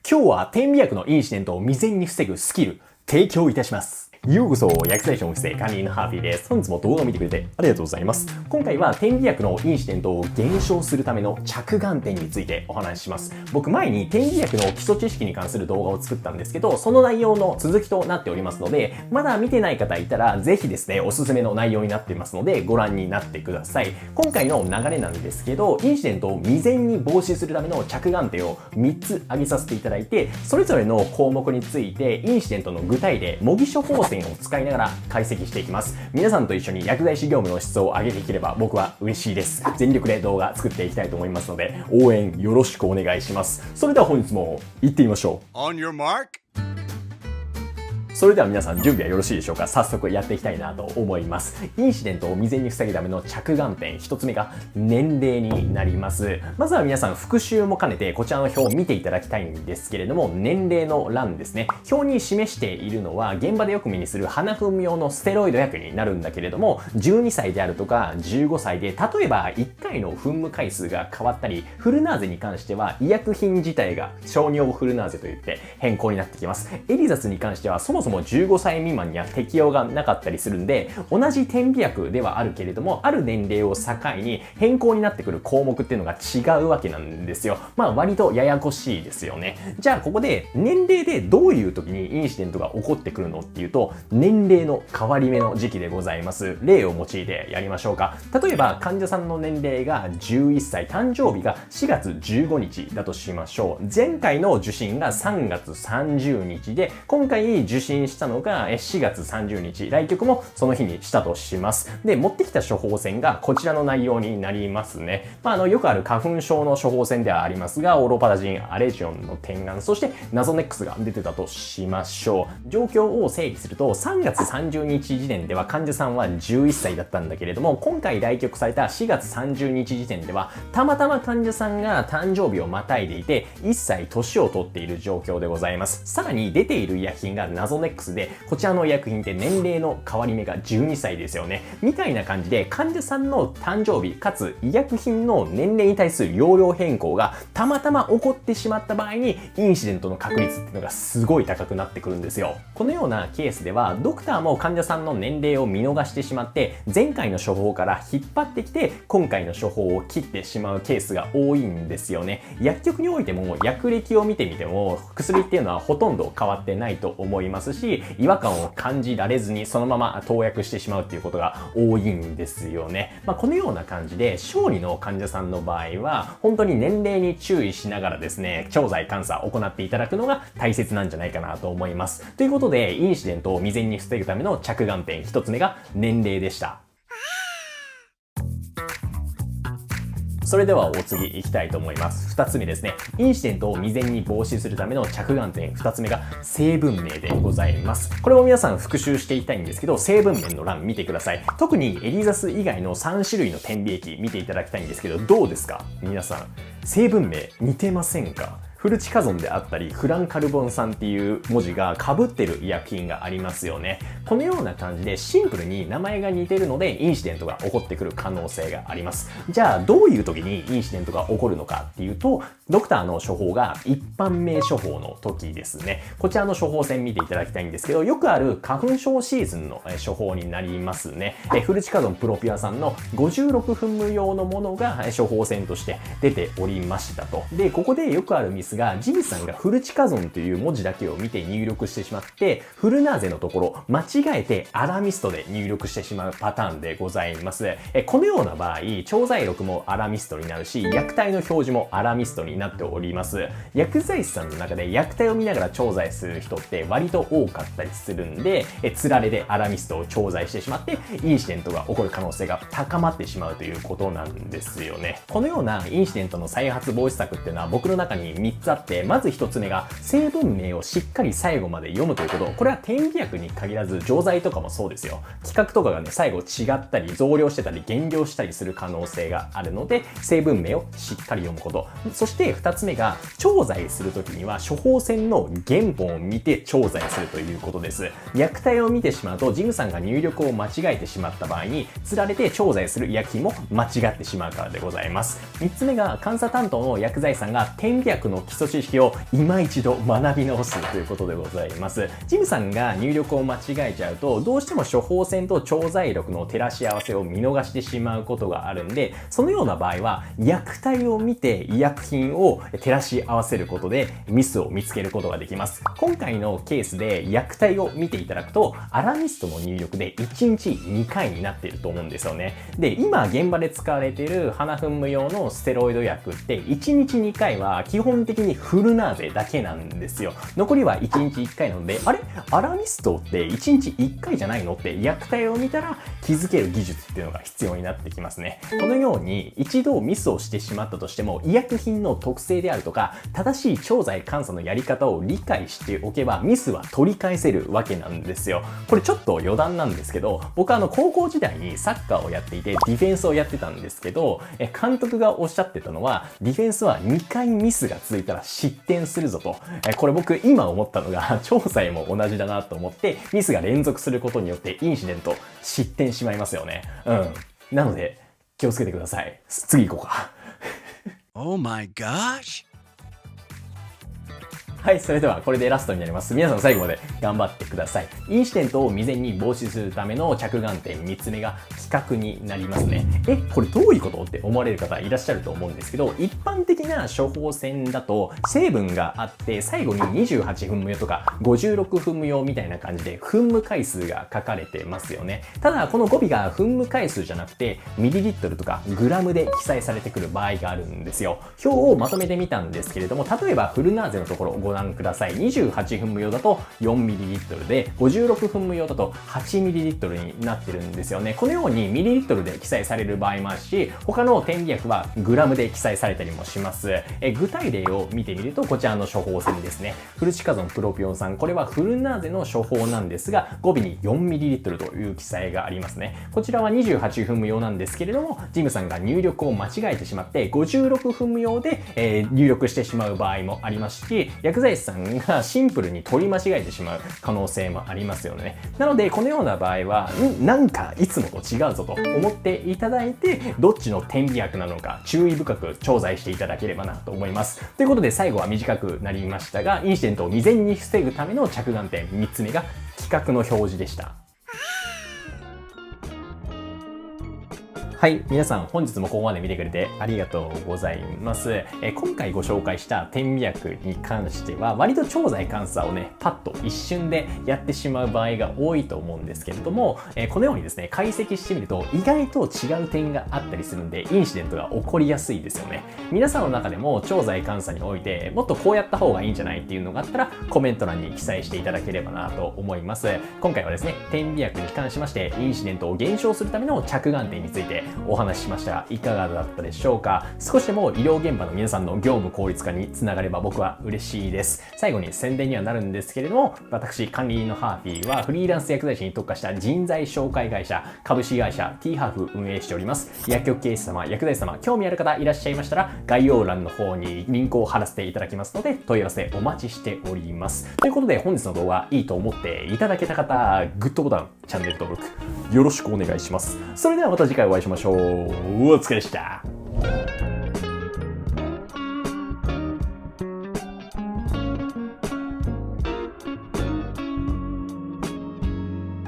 今日は点鼻薬のインシデントを未然に防ぐスキル提供いたします。ようこそ、薬剤師のオフィス管理人のハーフィーです。本日も動画を見てくれてありがとうございます。今回は点鼻薬のインシデントを減少するための着眼点についてお話しします。僕前に点鼻薬の基礎知識に関する動画を作ったんですけど、その内容の続きとなっておりますので、まだ見てない方いたらぜひですね、おすすめの内容になっていますのでご覧になってください。今回の流れなんですけど、インシデントを未然に防止するための着眼点を3つ挙げさせていただいて、それぞれの項目についてインシデントの具体例、模擬処方箋を使いながら解析していきます。皆さんと一緒に薬剤師業務の質を上げていければ僕は嬉しいです。全力で動画作っていきたいと思いますので、応援よろしくお願いします。それでは本日も行ってみましょう。On your mark.それでは皆さん準備はよろしいでしょうか。早速やっていきたいなと思います。インシデントを未然に防ぐための着眼点、一つ目が年齢になります。まずは皆さん復習も兼ねてこちらの表を見ていただきたいんですけれども、年齢の欄ですね。表に示しているのは現場でよく目にする鼻粉用のステロイド薬になるんだけれども、12歳であるとか15歳で例えば1回の噴霧回数が変わったり、フルナーゼに関しては医薬品自体が商尿フルナーゼといって変更になってきます。エリザスに関してはそもそも15歳未満には適用がなかったりするんで、同じ点鼻薬ではあるけれども、ある年齢を境に変更になってくる項目っていうのが違うわけなんですよ。まあ割とややこしいですよね。じゃあここで年齢でどういう時にインシデントが起こってくるのっていうと、年齢の変わり目の時期でございます。例を用いてやりましょうか。例えば患者さんの年齢が11歳、誕生日が4月15日だとしましょう。前回の受診が3月30日で、今回受診したのが4月30日、来局もその日にしたとします。で、持ってきた処方箋がこちらの内容になりますね。よくある花粉症の処方箋ではありますが、オロパダジン、アレジオンの点眼、そしてナゾネックスが出てたとしましょう。状況を整理すると、3月30日時点では患者さんは11歳だったんだけれども、今回来局された4月30日時点では、たまたま患者さんが誕生日をまたいでいて、1歳年を取っている状況でございます。さらに出ている医薬品がナゾネックスで、こちらの医薬品って年齢の変わり目が12歳ですよね。みたいな感じで患者さんの誕生日かつ医薬品の年齢に対する容量変更がたまたま起こってしまった場合に、インシデントの確率っていうのがすごい高くなってくるんですよ。このようなケースではドクターも患者さんの年齢を見逃してしまって、前回の処方から引っ張ってきて今回の処方を切ってしまうケースが多いんですよね。薬局においても薬歴を見てみても薬っていうのはほとんど変わってないと思いますし、違和感を感じられずにそのまま投薬してしまうっていうことが多いんですよね。このような感じで小児の患者さんの場合は本当に年齢に注意しながらですね、調剤監査を行っていただくのが大切なんじゃないかなと思います。ということでインシデントを未然に防ぐための着眼点、一つ目が年齢でした。それではお次行きたいと思います。2つ目ですね。インシデントを未然に防止するための着眼点、2つ目が成分名でございます。これを皆さん復習していきたいんですけど、成分名の欄見てください。特にエリザス以外の3種類の点鼻液見ていただきたいんですけど、どうですか皆さん。成分名似てませんか？フルチカゾンであったりフランカルボン酸っていう文字が被ってる医薬品がありますよね。このような感じでシンプルに名前が似てるのでインシデントが起こってくる可能性があります。じゃあどういう時にインシデントが起こるのかっていうと、ドクターの処方が一般名処方の時ですね。こちらの処方箋見ていただきたいんですけど、よくある花粉症シーズンの処方になりますね。フルチカゾンプロピュア酸の56噴霧用のものが処方箋として出ておりましたと。で、ここでよくあるミスが、ジミさんがフルチカゾンという文字だけを見て入力してしまって、フルナーゼのところ間違えてアラミストで入力してしまうパターンでございます。このような場合、調剤録もアラミストになるし、薬体の表示もアラミストになっております。薬剤師さんの中で薬体を見ながら調剤する人って割と多かったりするんで、つられでアラミストを調剤してしまって、インシデントが起こる可能性が高まってしまうということなんですよね。このようなインシデントの再発防止策っていうのは僕の中に3つあって、まず1つ目が成分名をしっかり最後まで読むということ。これは点鼻薬に限らず錠剤とかもそうですよ。規格とかがね、最後違ったり増量してたり減量したりする可能性があるので、成分名をしっかり読むこと。そして2つ目が調剤するときには処方箋の原本を見て調剤するということです。薬体を見てしまうとジムさんが入力を間違えてしまった場合につられて調剤する医薬品も間違ってしまうからでございます。3つ目が監査担当の薬剤師さんが点鼻薬の基礎知識を今一度学び直すということでございます。ジムさんが入力を間違えちゃうと、どうしても処方箋と調剤力の照らし合わせを見逃してしまうことがあるんで、そのような場合は薬体を見て医薬品を照らし合わせることでミスを見つけることができます。今回のケースで薬体を見ていただくと、アラミストの入力で1日2回になっていると思うんですよね。で、今現場で使われている鼻噴霧用のステロイド薬って1日2回は基本的にフルナーゼだけなんですよ。残りは1日1回なので、あれアラミストって1日1回じゃないのって薬体を見たら気づける技術っていうのが必要になってきますね。このように一度ミスをしてしまったとしても、医薬品の特性であるとか正しい調剤監査のやり方を理解しておけばミスは取り返せるわけなんですよ。これちょっと余談なんですけど、僕は高校時代にサッカーをやっていてディフェンスをやってたんですけど、監督がおっしゃってたのは、ディフェンスは2回ミスが続いたら失点するぞと。これ僕今思ったのが調剤も同じだなと思って、ミスが連続することによってインシデント失点しまいますよね。なので気をつけてください。次行こうか。Oh my gosh! はい、それではこれでラストになります。皆さん最後まで頑張ってください。インシデントを未然に防止するための着眼点3つ目が企画になりますね。これどういうことって思われる方いらっしゃると思うんですけど、一般的な処方箋だと成分があって最後に28分無用とか56分無用みたいな感じで噴霧回数が書かれてますよね。ただこの語尾が噴霧回数じゃなくてミリリットルとかグラムで記載されてくる場合があるんですよ。表をまとめてみたんですけれども、例えばフルナーゼのところご覧ください。28分無用だと 4ml で、56分無用だと 8ml になってるんですよね。このようにミリリットルで記載される場合もあるし、他の点鼻薬はグラムで記載されたりもします。具体例を見てみると、こちらの処方箋ですね。フルチカゾンプロピオン酸、これはフルナーゼの処方なんですが、語尾に 4ml という記載がありますね。こちらは28分無用なんですけれども、ジムさんが入力を間違えてしまって56分無用で、入力してしまう場合もありますし、薬剤師さんがシンプルに取り間違えてしまう可能性もありますよね。なのでこのような場合はなんかいつもと違うぞと思っていただいて、どっちの点鼻薬なのか注意深く調剤していただければなと思います。ということで最後は短くなりましたが、インシデントを未然に防ぐための着眼点3つ目が企画の表示でした。はい、皆さん本日もここまで見てくれてありがとうございます。今回ご紹介した点鼻薬に関しては割と調剤監査をねパッと一瞬でやってしまう場合が多いと思うんですけれども、このようにですね解析してみると意外と違う点があったりするんでインシデントが起こりやすいですよね。皆さんの中でも調剤監査においてもっとこうやった方がいいんじゃないっていうのがあったらコメント欄に記載していただければなと思います。今回はですね点鼻薬に関しましてインシデントを減少するための着眼点についてお話ししましたがいかがだったでしょうか。少しでも医療現場の皆さんの業務効率化につながれば僕は嬉しいです。最後に宣伝にはなるんですけれども、私管理人のハーフィーはフリーランス薬剤師に特化した人材紹介会社株式会社 T ハーフ運営しております。薬局経営者様、薬剤師様、興味ある方いらっしゃいましたら概要欄の方にリンクを貼らせていただきますので問い合わせお待ちしております。ということで本日の動画いいと思っていただけた方、グッドボタン、チャンネル登録よろしくお願いします。それではまた次回お会いしましょう。お疲れでした。